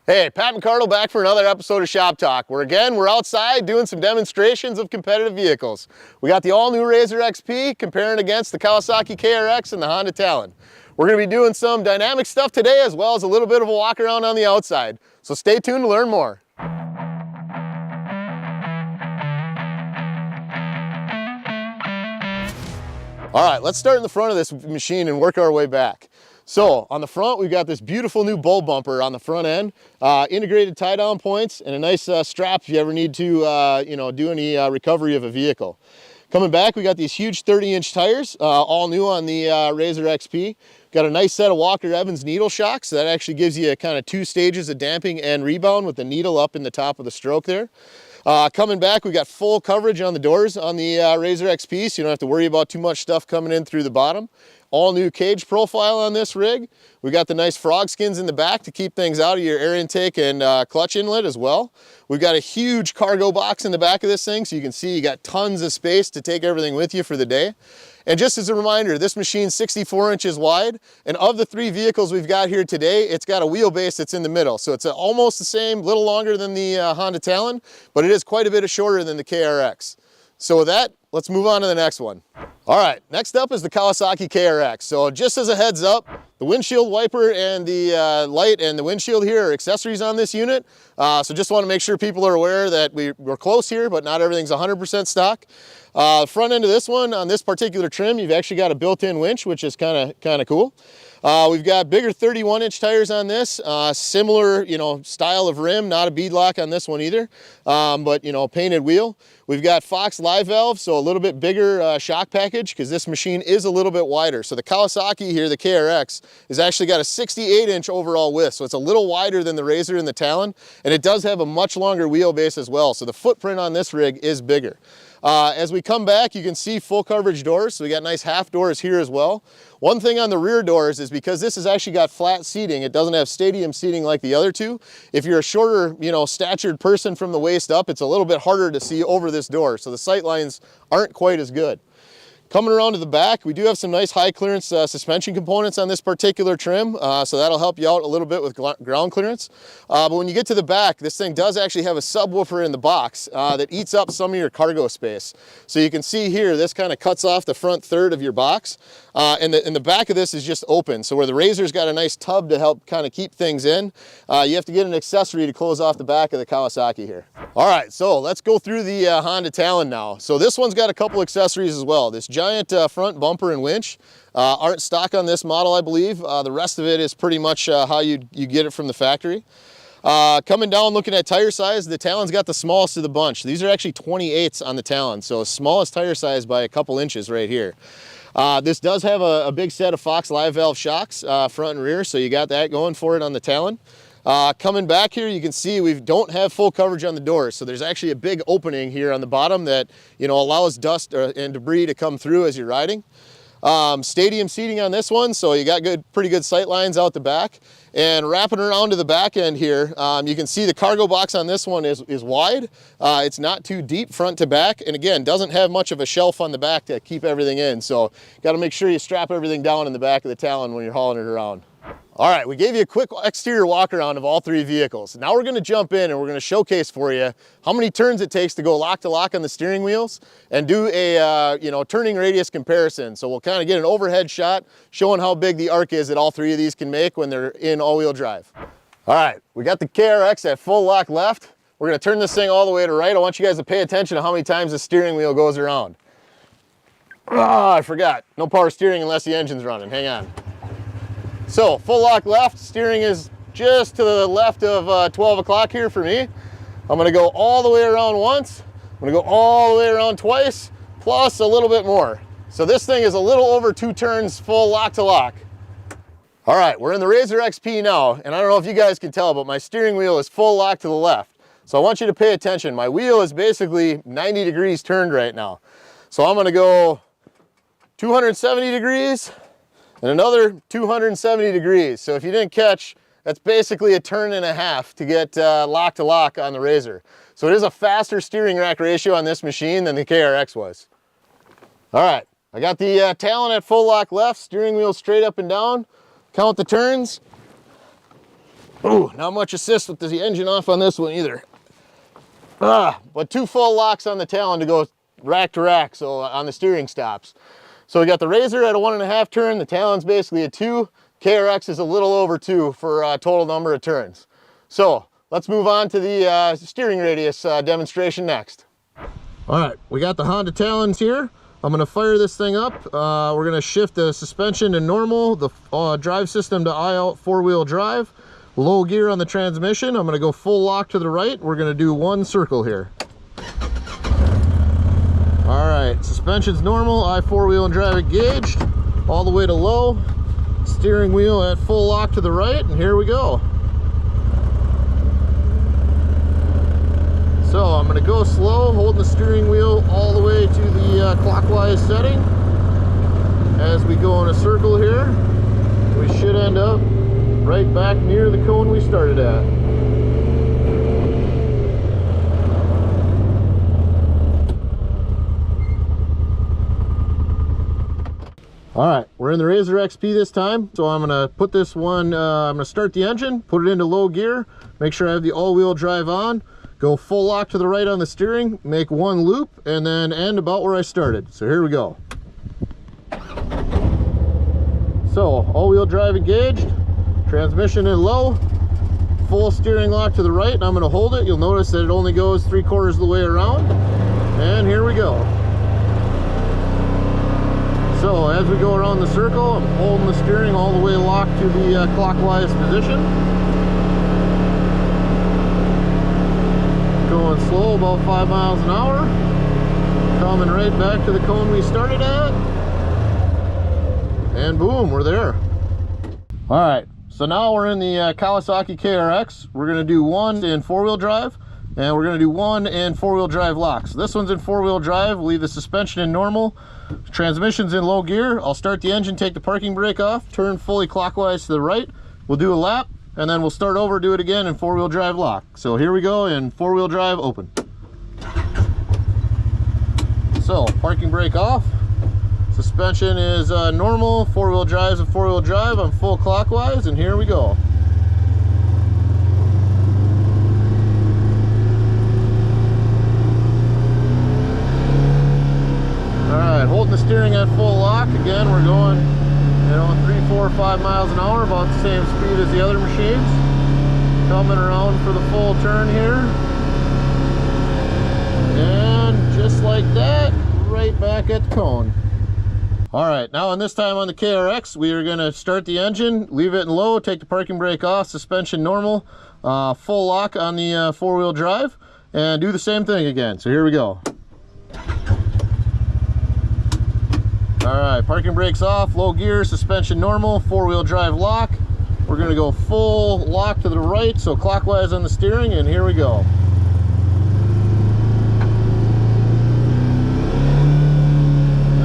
Hey, Pat McCardle back for another episode of Shop Talk, where again, we're outside doing some demonstrations of competitive vehicles. We got the all-new RZR XP comparing against the Kawasaki KRX and the Honda Talon. We're going to be doing some dynamic stuff today, as well as a little bit of a walk around on the outside. So stay tuned to learn more. All right, let's start in the front of this machine and work our way back. So on the front, we've got this beautiful new bull bumper on the front end, integrated tie-down points, and a nice strap if you ever need to, do any recovery of a vehicle. Coming back, we got these huge 30-inch tires, all new on the RZR XP. Got a nice set of Walker Evans needle shocks. So that actually gives you kind of 2 stages of damping and rebound with the needle up in the top of the stroke there. Coming back, we got full coverage on the doors on the RZR XP, so you don't have to worry about too much stuff coming in through the bottom. All new cage profile on this rig. We got the nice frog skins in the back to keep things out of your air intake and clutch inlet as well. We've got a huge cargo box in the back of this thing, so you can see you got tons of space to take everything with you for the day. And just as a reminder, this machine's 64 inches wide, and of the 3 vehicles we've got here today, it's got a wheelbase that's in the middle. So it's almost the same, little longer than the Honda Talon, but it is quite a bit shorter than the KRX. So with that, let's move on to the next one. All right, next up is the Kawasaki KRX. So just as a heads up, the windshield wiper and the light and the windshield here are accessories on this unit. So just want to make sure people are aware that we're close here, but not everything's 100% stock. Front end of this one, on this particular trim, you've actually got a built-in winch, which is kind of cool. We've got bigger 31-inch tires on this, similar, style of rim, not a beadlock on this one either, but, painted wheel. We've got Fox live valve, so a little bit bigger shock package because this machine is a little bit wider. So the Kawasaki here, the KRX, has actually got a 68-inch overall width, so it's a little wider than the RZR and the Talon, and it does have a much longer wheelbase as well, so the footprint on this rig is bigger. As we come back, you can see full coverage doors, so we got nice half doors here as well. One thing on the rear doors is because this has actually got flat seating, it doesn't have stadium seating like the other two. If you're a shorter, statured person from the waist up, it's a little bit harder to see over this door, so the sight lines aren't quite as good. Coming around to the back, we do have some nice high clearance suspension components on this particular trim, so that'll help you out a little bit with ground clearance. But when you get to the back, this thing does actually have a subwoofer in the box that eats up some of your cargo space. So you can see here, this kind of cuts off the front third of your box, and the back of this is just open. So where the RZR's got a nice tub to help kind of keep things in, you have to get an accessory to close off the back of the Kawasaki here. All right, so let's go through the Honda Talon now. So this one's got a couple accessories as well. This giant front bumper and winch aren't stock on this model, I believe. The rest of it is pretty much how you get it from the factory. Coming down, looking at tire size, the Talon's got the smallest of the bunch. These are actually 28s on the Talon, so smallest tire size by a couple inches right here. This does have a big set of Fox live valve shocks, front and rear, so you got that going for it on the Talon. Coming back here, you can see we don't have full coverage on the doors, so there's actually a big opening here on the bottom that allows dust and debris to come through as you're riding. Stadium seating on this one, so you got pretty good sight lines out the back. And wrapping around to the back end here, you can see the cargo box on this one is wide. It's not too deep front to back, and again, doesn't have much of a shelf on the back to keep everything in. So got to make sure you strap everything down in the back of the Talon when you're hauling it around. All right, we gave you a quick exterior walk around of all 3 vehicles. Now we're going to jump in and we're going to showcase for you how many turns it takes to go lock to lock on the steering wheels and do a turning radius comparison. So we'll kind of get an overhead shot showing how big the arc is that all 3 of these can make when they're in all-wheel drive. All right, we got the KRX at full lock left. We're going to turn this thing all the way to right. I want you guys to pay attention to how many times the steering wheel goes around. Oh, I forgot. No power steering unless the engine's running. Hang on. So full lock left, steering is just to the left of 12 o'clock here for me. I'm gonna go all the way around once, I'm gonna go all the way around twice, plus a little bit more. So this thing is a little over 2 turns full lock to lock. All right, we're in the RZR XP now, and I don't know if you guys can tell, but my steering wheel is full lock to the left. So I want you to pay attention. My wheel is basically 90 degrees turned right now. So I'm gonna go 270 degrees, and another 270 degrees. So if you didn't catch, that's basically a turn and a half to get lock to lock on the RZR. So it is a faster steering rack ratio on this machine than the KRX was. All right, I got the Talon at full lock left, steering wheel straight up and down. Count the turns. Ooh, not much assist with the engine off on this one either. But 2 full locks on the talon to go rack to rack, so on the steering stops. So we got the RZR at a 1.5 turn, the talon's basically a 2, KRX is a little over 2 for a total number of turns. So let's move on to the steering radius demonstration next. All right, we got the Honda talons here. I'm gonna fire this thing up. We're gonna shift the suspension to normal, the drive system to I-out 4-wheel drive, low gear on the transmission. I'm gonna go full lock to the right. We're gonna do 1 circle here. All right, suspension's normal, I-4 and drive engaged, all the way to low. Steering wheel at full lock to the right, and here we go. So I'm gonna go slow, holding the steering wheel all the way to the clockwise setting. As we go in a circle here, we should end up right back near the cone we started at. All right, we're in the RZR XP this time, so I'm gonna put this one, I'm gonna start the engine, put it into low gear, make sure I have the all-wheel drive on, go full lock to the right on the steering, make 1 loop, and then end about where I started. So here we go. So, all-wheel drive engaged, transmission in low, full steering lock to the right, and I'm gonna hold it. You'll notice that it only goes 3/4 of the way around, and here we go. So as we go around the circle, I'm holding the steering all the way locked to the clockwise position. Going slow, about 5 miles an hour. Coming right back to the cone we started at. And boom, we're there. All right, so now we're in the Kawasaki KRX. We're gonna do 1 in 4-wheel drive, and we're gonna do 1 in 4-wheel drive lock. So this one's in 4-wheel drive, we'll leave the suspension in normal. Transmission's in low gear. I'll start the engine, take the parking brake off, turn fully clockwise to the right. We'll do a lap, and then we'll start over, do it again in 4-wheel drive lock. So here we go in 4-wheel drive open. So parking brake off. Suspension is normal. 4-wheel drive is a 4-wheel drive. I'm full clockwise, and here we go. Alright, holding the steering at full lock. Again, we're going, 3, 4, 5 miles an hour, about the same speed as the other machines. Coming around for the full turn here. And just like that, right back at the cone. Alright, now on this time on the KRX, we are going to start the engine, leave it in low, take the parking brake off, suspension normal, full lock on the 4-wheel drive, and do the same thing again. So here we go. Alright, parking brakes off, low gear, suspension normal, 4-wheel drive lock. We're going to go full lock to the right, so clockwise on the steering, and here we go.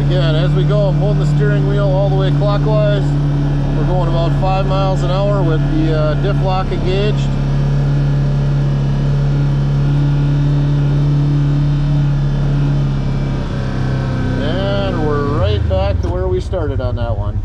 Again, as we go, I'm holding the steering wheel all the way clockwise. We're going about 5 miles an hour with the diff lock engaged. Back to where we started on that one.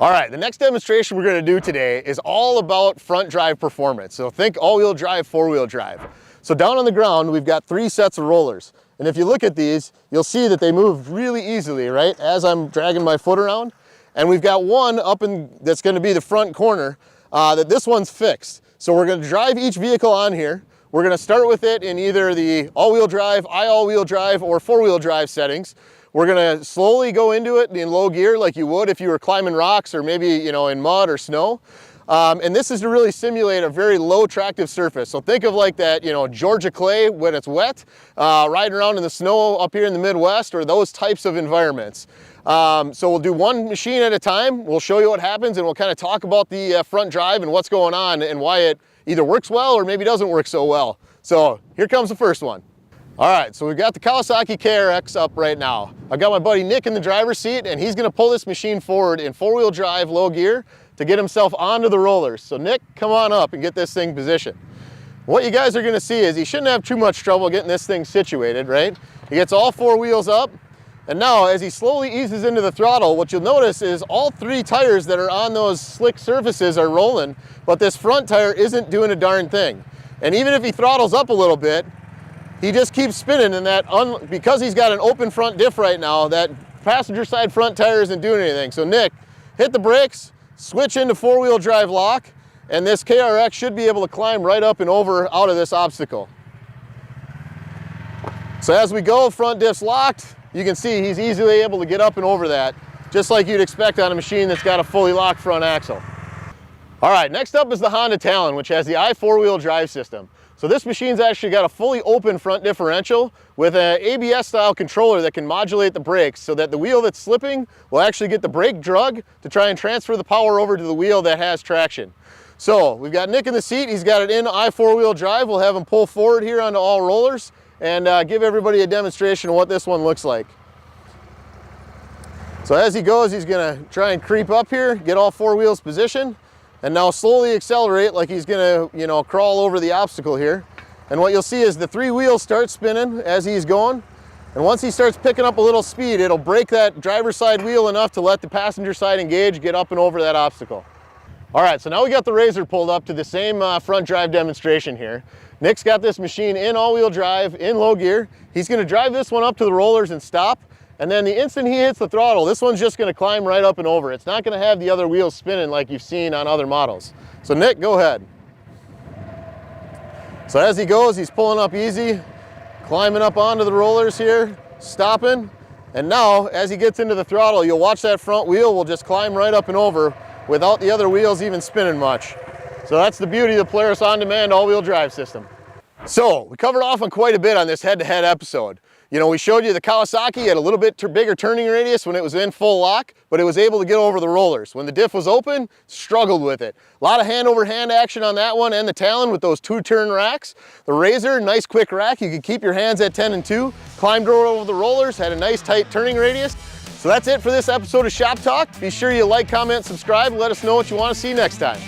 All right, the next demonstration we're going to do today is all about front drive performance. So think all-wheel drive, 4-wheel drive. So down on the ground, we've got 3 sets of rollers. And if you look at these, you'll see that they move really easily, right? As I'm dragging my foot around. And we've got one up in, that's going to be the front corner, that this one's fixed. So we're going to drive each vehicle on here. We're going to start with it in either the all-wheel drive, all-wheel drive, or 4-wheel drive settings. We're gonna slowly go into it in low gear like you would if you were climbing rocks or maybe, in mud or snow. And this is to really simulate a very low tractive surface. So think of like that, Georgia clay when it's wet, riding around in the snow up here in the Midwest, or those types of environments. So we'll do one machine at a time. We'll show you what happens, and we'll kind of talk about the front drive and what's going on and why it either works well or maybe doesn't work so well. So here comes the first one. All right, so we've got the Kawasaki KRX up right now. I've got my buddy Nick in the driver's seat, and he's gonna pull this machine forward in four-wheel drive, low gear, to get himself onto the rollers. So Nick, come on up and get this thing positioned. What you guys are gonna see is he shouldn't have too much trouble getting this thing situated, right? He gets all four wheels up, and now as he slowly eases into the throttle, what you'll notice is all three tires that are on those slick surfaces are rolling, but this front tire isn't doing a darn thing. And even if he throttles up a little bit, he just keeps spinning, and because he's got an open front diff right now, that passenger side front tire isn't doing anything. So Nick, hit the brakes, switch into four-wheel drive lock, and this KRX should be able to climb right up and over out of this obstacle. So as we go, front diff's locked. You can see he's easily able to get up and over that, just like you'd expect on a machine that's got a fully locked front axle. All right, next up is the Honda Talon, which has the i4-wheel drive system. So this machine's actually got a fully open front differential with an ABS style controller that can modulate the brakes so that the wheel that's slipping will actually get the brake drug to try and transfer the power over to the wheel that has traction. So we've got Nick in the seat. He's got it in i4-wheel drive. We'll have him pull forward here onto all rollers and give everybody a demonstration of what this one looks like. So as he goes, he's gonna try and creep up here, get all four wheels positioned, and now slowly accelerate like he's gonna, crawl over the obstacle here. And what you'll see is the three wheels start spinning as he's going. And once he starts picking up a little speed, it'll break that driver's side wheel enough to let the passenger side engage, get up and over that obstacle. All right, so now we got the RZR pulled up to the same front drive demonstration here. Nick's got this machine in all-wheel drive, in low gear. He's gonna drive this one up to the rollers and stop. And then the instant he hits the throttle, this one's just gonna climb right up and over. It's not gonna have the other wheels spinning like you've seen on other models. So Nick, go ahead. So as he goes, he's pulling up easy, climbing up onto the rollers here, stopping. And now, as he gets into the throttle, you'll watch that front wheel will just climb right up and over without the other wheels even spinning much. So that's the beauty of the Polaris on-demand all-wheel drive system. So we covered off on quite a bit on this head-to-head episode. We showed you the Kawasaki had a little bit bigger turning radius when it was in full lock, but it was able to get over the rollers. When the diff was open, struggled with it. A lot of hand-over-hand action on that one, and the Talon with those two-turn racks. The RZR, nice quick rack. You could keep your hands at 10 and 2. Climbed over the rollers, had a nice tight turning radius. So that's it for this episode of Shop Talk. Be sure you like, comment, subscribe, and let us know what you want to see next time.